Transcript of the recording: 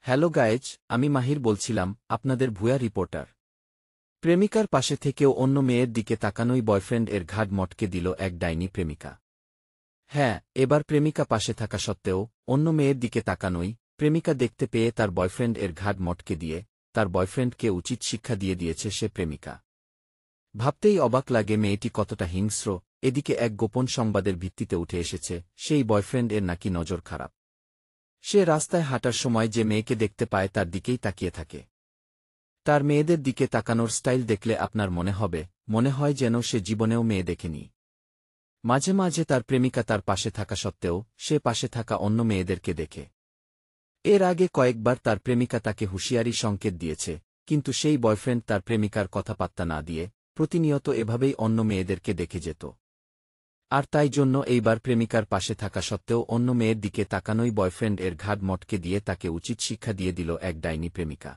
Hello guys, আমি মাহির বলছিলাম, আপনাদের ভুয়া রিপোর্টার। প্রেমিকার পাশে থেকেও অন্য মেয়ের দিকে তাকানোই বয়ফ্রেন্ড এর ঘাড় মটকে দিল এক ডাইনি প্রেমিকা। হ্যাঁ, এবার প্রেমিকা পাশে থাকা সত্ত্বেও অন্য মেয়ের দিকে তাকানোই প্রেমিকা দেখতে পেয়ে তার বয়ফ্রেন্ড এর ঘাড় মটকে দিয়ে তার বয়ফ্রেন্ডকে উচিত শিক্ষা দিয়ে দিয়েছে সে প্রেমিকা। ভাবতেই অবাক লাগে মেয়েটি কতটা হিংস্র। এদিকে এক গোপন সংবাদের ভিত্তিতে উঠে এসেছে সেই বয়ফ্রেন্ড এর নাকি নজর খারাপ। সে রাস্তায় হাঁটার সময় যে মেয়েকে দেখতে পায় তার দিকেই তাকিয়ে থাকে। তার মেয়েদের দিকে তাকানোর স্টাইল দেখলে আপনার মনে হয় যেন সে জীবনেও মেয়ে দেখেনি। মাঝে মাঝে তার প্রেমিকা তার পাশে থাকা সত্ত্বেও সে পাশে থাকা অন্য মেয়েদেরকে দেখে। এর আগে কয়েকবার তার প্রেমিকা তাকে হুঁশিয়ারি সংকেত দিয়েছে, কিন্তু সেই বয়ফ্রেন্ড তার প্রেমিকার কথা পাত্তা না দিয়ে প্রতিনিয়ত এভাবেই অন্য মেয়েদেরকে দেখে যেত। আর তাই জন্য এইবার প্রেমিকার পাশে থাকা সত্ত্বেও অন্য মেয়ের দিকে তাকানোই বয়ফ্রেন্ড এর ঘাড় মটকে দিয়ে তাকে উচিত শিক্ষা দিয়ে দিল এক ডাইনি প্রেমিকা।